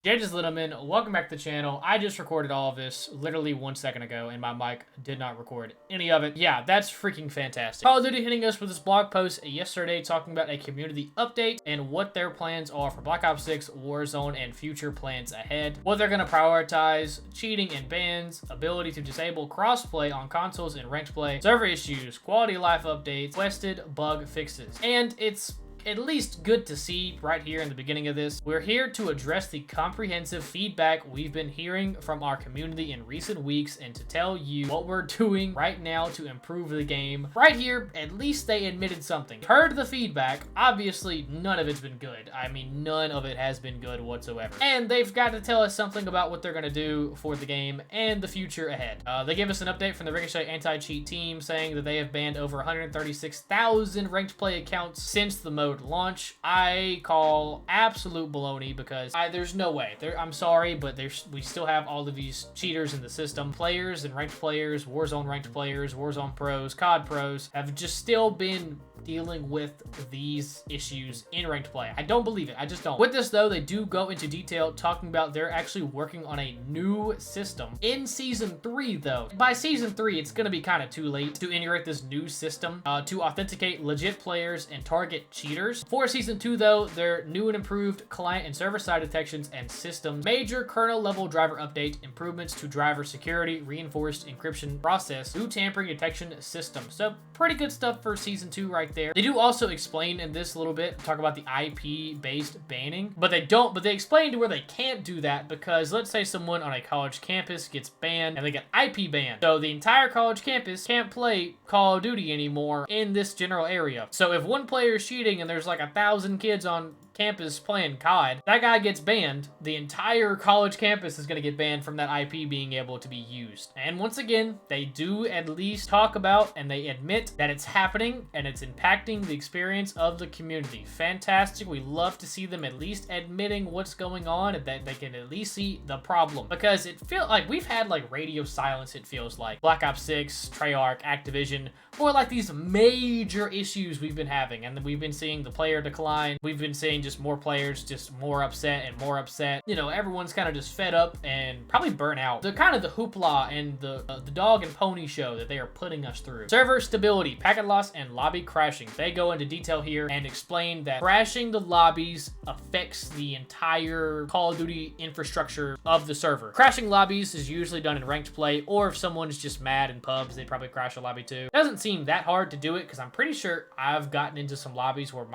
Jages Littleman, welcome back to the channel. I just recorded all of this literally 1 second ago, and my mic did not record any of it. Yeah, that's freaking fantastic. Call of Duty hitting us with this blog post yesterday talking about a community update and what their plans are for Black Ops 6, Warzone, and future plans ahead. What they're going to prioritize, cheating and bans, ability to disable crossplay on consoles and ranked play, server issues, quality of life updates, requested bug fixes. And it's at least good to see right here in the beginning of this. We're here to address the comprehensive feedback we've been hearing from our community in recent weeks and to tell you what we're doing right now to improve the game. Right here, at least they admitted something. Heard the feedback. Obviously, none of it's been good. I mean, none of it has been good whatsoever. And they've got to tell us something about what they're going to do for the game and the future ahead. They gave us an update from the Ricochet anti-cheat team saying that they have banned over 136,000 ranked play accounts since the mode launch. I call absolute baloney because there's no way. I'm sorry, but we still have all of these cheaters in the system. Players and ranked players, Warzone ranked players, Warzone pros, COD pros have just still been dealing with these issues in ranked play. I don't believe it. I just don't. With this though, they do go into detail talking about they're actually working on a new system in Season 3 though. By Season 3, it's gonna be kind of too late to integrate this new system to authenticate legit players and target cheaters. For Season 2 though, their new and improved client and server-side detections and systems, major kernel level driver update, improvements to driver security, reinforced encryption process, new tampering detection system. So pretty good stuff for Season 2 right there. They do also explain in this a little bit, talk about the IP-based banning, but they explain to where they can't do that because let's say someone on a college campus gets banned and they get IP banned. So the entire college campus can't play Call of Duty anymore in this general area. So if one player is cheating and there's like 1,000 kids on campus playing COD, that guy gets banned, the entire college campus is going to get banned from that IP being able to be used. And once again, they do at least talk about and they admit that it's happening and it's impacting the experience of the community. Fantastic. We love to see them at least admitting what's going on and that they can at least see the problem, because it feels like we've had like radio silence. It feels like Black Ops 6, Treyarch, Activision, or like these major issues we've been having, and we've been seeing the player decline. We've been seeing just more players just more upset and more upset. You know, everyone's kind of just fed up and probably burnt out. The kind of the hoopla and the dog and pony show that they are putting us through. Server stability, packet loss, and lobby crashing. They go into detail here and explain that crashing the lobbies affects the entire Call of Duty infrastructure of the server. Crashing lobbies is usually done in ranked play, or if someone's just mad in pubs, they probably crash a lobby too. Doesn't seem that hard to do it because I'm pretty sure I've gotten into some lobbies where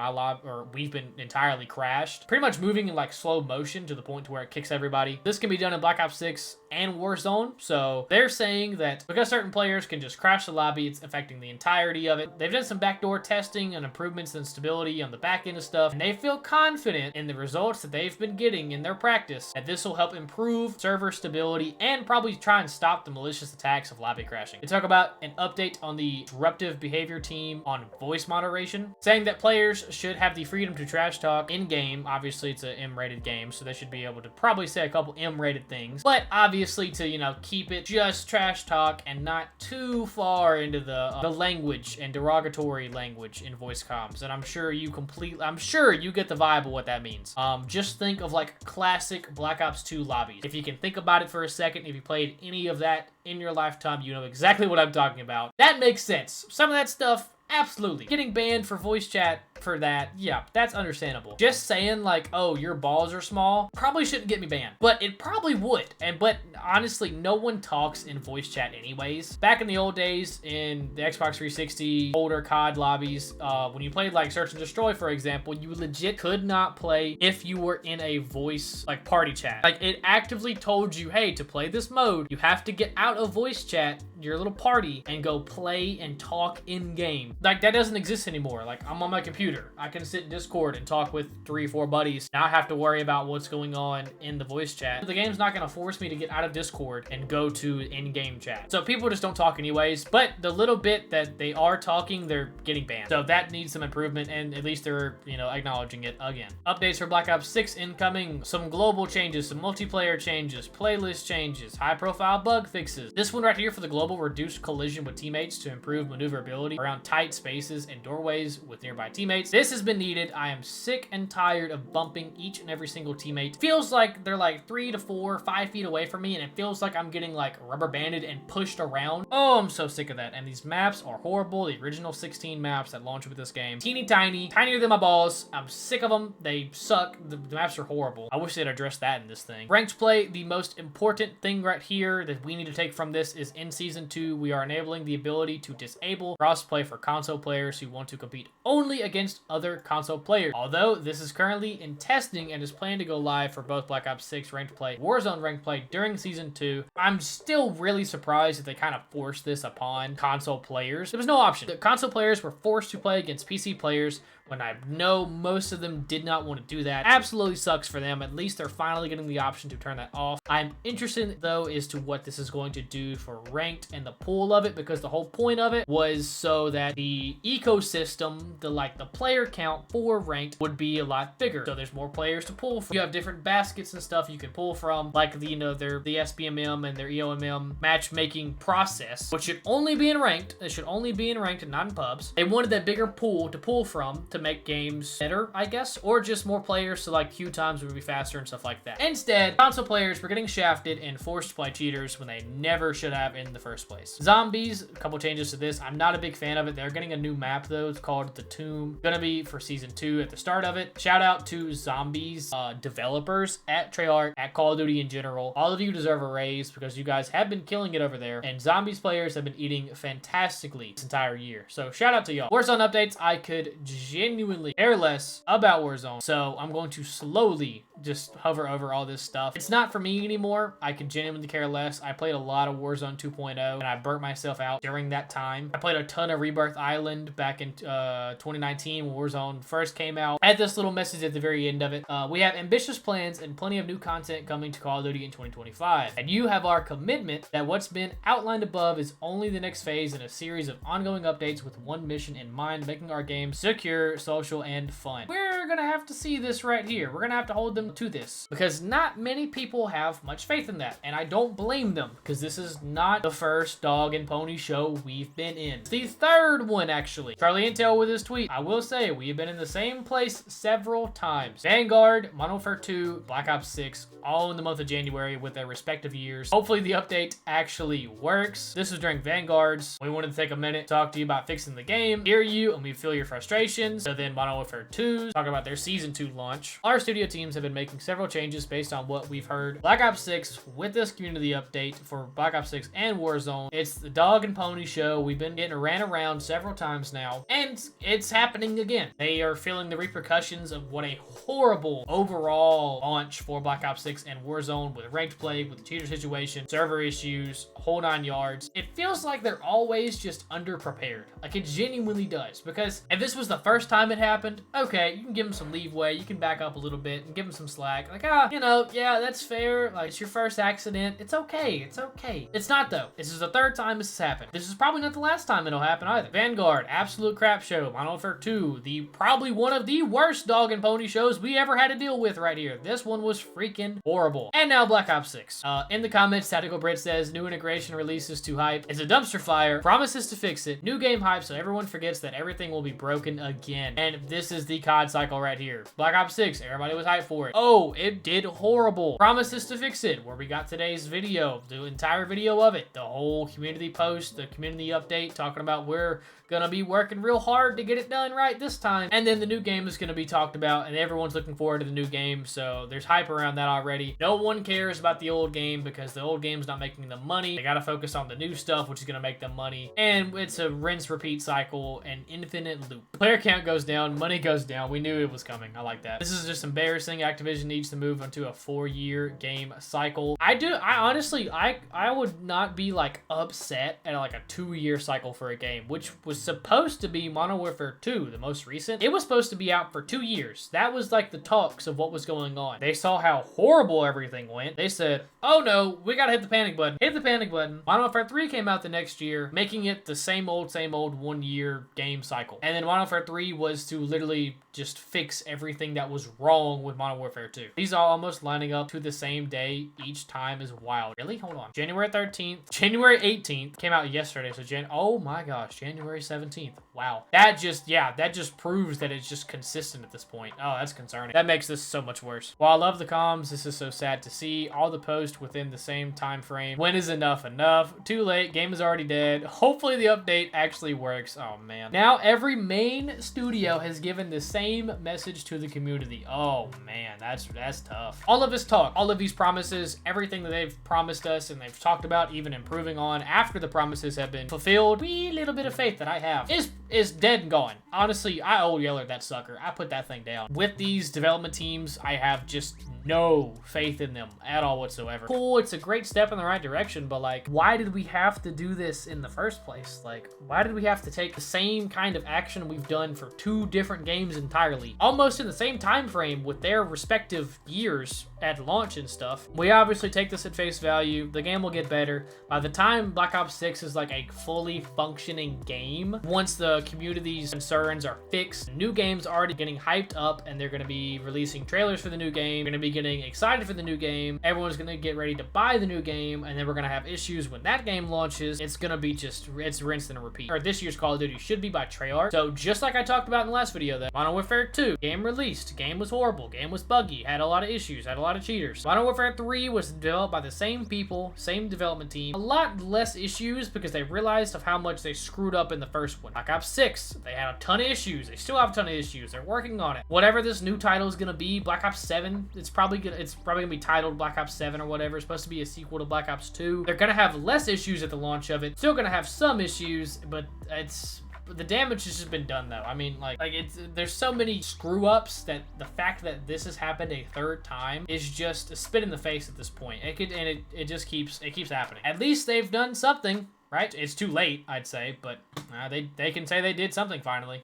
we've been entirely crashed, pretty much moving in like slow motion to the point to where it kicks everybody. This can be done in Black Ops 6 and Warzone. So they're saying that because certain players can just crash the lobby, it's affecting the entirety of it. They've done some backdoor testing and improvements in stability on the back end of stuff, and they feel confident in the results that they've been getting in their practice that this will help improve server stability and probably try and stop the malicious attacks of lobby crashing. They talk about an update on the disruptive behavior team on voice moderation, saying that players should have the freedom to trash talk in-game. Obviously, it's an M-rated game, so they should be able to probably say a couple M-rated things, but obviously to, you know, keep it just trash talk and not too far into the language and derogatory language in voice comms. And I'm sure you get the vibe of what that means. Just think of like classic Black Ops 2 lobbies. If you can think about it for a second, if you played any of that in your lifetime, you know exactly what I'm talking about. That makes sense. Some of that stuff, absolutely. Getting banned for voice chat for that, yeah, that's understandable. Just saying like, oh, your balls are small, probably shouldn't get me banned, but it probably would. But honestly, no one talks in voice chat anyways. Back in the old days in the Xbox 360, older COD lobbies, when you played like Search and Destroy, for example, you legit could not play if you were in a voice like party chat. Like it actively told you, hey, to play this mode, you have to get out of voice chat, your little party, and go play and talk in game. Like that doesn't exist anymore. Like I'm on my computer, I can sit in Discord and talk with 3-4 buddies, not have to worry about what's going on in the voice chat. The game's not going to force me to get out of Discord and go to in-game chat. So people just don't talk anyways, but the little bit that they are talking, they're getting banned. So that needs some improvement, and at least they're, you know, acknowledging it again. Updates for Black Ops 6 incoming, some global changes, some multiplayer changes, playlist changes, high-profile bug fixes. This one right here for the global, reduced collision with teammates to improve maneuverability around tight spaces and doorways with nearby teammates. teammates. This has been needed. I am sick and tired of bumping each and every single teammate. Feels like they're like 3 to 4, 5 feet away from me, and it feels like I'm getting like rubber banded and pushed around. Oh, I'm so sick of that. And these maps are horrible. The original 16 maps that launched with this game. Teeny tiny, tinier than my balls. I'm sick of them. They suck. The maps are horrible. I wish they'd addressed that in this thing. Ranked play, the most important thing right here that we need to take from this is in Season 2, we are enabling the ability to disable crossplay for console players who want to compete only against other console players. Although this is currently in testing and is planned to go live for both Black Ops 6 ranked play, Warzone ranked play during Season 2, I'm still really surprised that they kind of forced this upon console players. There was no option. The console players were forced to play against PC players when I know most of them did not want to do that. Absolutely sucks for them. At least they're finally getting the option to turn that off. I'm interested though as to what this is going to do for ranked and the pool of it, because the whole point of it was so that the ecosystem, the player count for ranked would be a lot bigger. So there's more players to pull from. You have different baskets and stuff you can pull from, like the, the SBMM and their EOMM matchmaking process, which should only be in ranked. It should only be in ranked and not in pubs. They wanted that bigger pool to pull from to make games better, I guess, or just more players so like queue times would be faster and stuff like that. Instead, console players were getting shafted and forced to play cheaters when they never should have in the first place. Zombies, a couple changes to this. I'm not a big fan of it. They're getting a new map though. It's called The Tomb. Gonna be for Season 2 at the start of it. Shout out to Zombies developers at Treyarch, at Call of Duty in general. All of you deserve a raise because you guys have been killing it over there, and Zombies players have been eating fantastically this entire year. So shout out to y'all. Warzone updates, I could genuinely care less about Warzone, so I'm going to slowly just hover over all this stuff. It's not for me anymore. I could genuinely care less. I played a lot of Warzone 2.0 and I burnt myself out during that time. I played a ton of Rebirth Island back in 2019 when Warzone first came out. I had this little message at the very end of it. We have ambitious plans and plenty of new content coming to Call of Duty in 2025. And you have our commitment that what's been outlined above is only the next phase in a series of ongoing updates with one mission in mind, making our game secure, social, and fun. We're gonna have to see this right here. We're gonna have to hold them to this because not many people have much faith in that, and I don't blame them because this is not the first dog and pony show we've been in. It's the third one, actually. Charlie Intel with his tweet. I will say we have been in the same place several times. Vanguard, Modern Warfare 2, Black Ops 6, all in the month of January with their respective years. Hopefully the update actually works. This was during Vanguard's. We wanted to take a minute, talk to you about fixing the game, hear you, and we feel your frustrations. So then Modern Warfare 2, talk about their Season 2 launch. Our studio teams have been making several changes based on what we've heard. Black Ops 6, with this community update for Black Ops 6 and Warzone, it's the dog and pony show. We've been getting ran around several times now, and it's happening again. They are feeling the repercussions of what a horrible overall launch for Black Ops 6 and Warzone with ranked play, with the cheater situation, server issues, whole 9 yards. It feels like they're always just underprepared. Like it genuinely does, because if this was the first time it happened, okay, you can give them some leeway, you can back up a little bit and give them some slack. Like, yeah, that's fair. Like, it's your first accident. It's okay. It's okay. It's not though. This is the third time this has happened. This is probably not the last time it'll happen either. Vanguard, absolute crap show. Modern Warfare 2, probably one of the worst dog and pony shows we ever had to deal with right here. This one was freaking horrible. And now Black Ops 6. In the comments, Tactical Brit says, new integration releases too hype. It's a dumpster fire. Promises to fix it. New game hype so everyone forgets that everything will be broken again. And this is the COD cycle right here. Black Ops 6, everybody was hyped for it. Oh, it did horrible. Promises to fix it, where we got today's video, the entire video of it, the whole community post, the community update, talking about we're gonna be working real hard to get it done right this time. And then the new game is gonna be talked about, and everyone's looking forward to the new game, so there's hype around that already. No one cares about the old game because the old game's not making them money. They gotta focus on the new stuff, which is gonna make them money. And it's a rinse, repeat cycle, an infinite loop. Player count goes down, money goes down. We knew it was coming. I like that. This is just embarrassing. Activision needs to move onto a 4-year game cycle. I honestly, I would not be like upset at like a 2-year cycle for a game, which was supposed to be Modern Warfare 2, the most recent. It was supposed to be out for 2 years. That was like the talks of what was going on. They saw how horrible everything went. They said, oh no, we gotta hit the panic button. Hit the panic button. Modern Warfare 3 came out the next year, making it the same old 1-year game cycle. And then Modern Warfare 3 was to literally just fix everything that was wrong with Modern Warfare 2. These are almost lining up to the same day each time is wild. Really? Hold on. January 13th. January 18th came out yesterday. So oh my gosh, January 17th. Wow. That just proves that it's just consistent at this point. Oh, that's concerning. That makes this so much worse. While I love the comms, this is so sad to see. All the posts within the same time frame. When is enough enough? Too late. Game is already dead. Hopefully the update actually works. Oh man. Now every main studio has given the same message to the community. Oh man, that's tough. All of this talk, all of these promises, everything that they've promised us and they've talked about even improving on after the promises have been fulfilled, wee little bit of faith that I have is dead and gone. Honestly, I old yellered that sucker. I put that thing down. With these development teams, I have just no faith in them at all whatsoever. Cool, it's a great step in the right direction, but like, why did we have to do this in the first place? Like, why did we have to take the same kind of action we've done for 2 different games entirely, almost in the same time frame with their respective years at launch and stuff? We obviously take this at face value. The game will get better. By the time Black Ops 6 is like a fully functioning game, once the community's concerns are fixed, the new game's already getting hyped up and they're going to be releasing trailers for the new game. We're going to be getting excited for the new game. Everyone's going to get ready to buy the new game, and then we're going to have issues when that game launches. It's going to be it's rinse and repeat. Or this year's Call of Duty should be by Treyarch. So just like I talked about in the last video, that Modern Warfare 2 game released, game was horrible, game was buggy, had a lot of issues, had a lot of cheaters. Modern Warfare 3 was developed by the same people, same development team, a lot less issues because they realized of how much they screwed up in the first one. Black Ops 6, they had a ton of issues. They still have a ton of issues. They're working on it. Whatever this new title is going to be, Black Ops 7, it's probably gonna be titled Black Ops 7 or whatever. It's supposed to be a sequel to Black Ops 2. They're gonna have less issues at the launch of it. Still gonna have some issues, but the damage has just been done though. I mean, there's so many screw ups that the fact that this has happened a 3rd time is just a spit in the face at this point. It just keeps happening. At least they've done something. Right? It's too late, I'd say, but they can say they did something finally.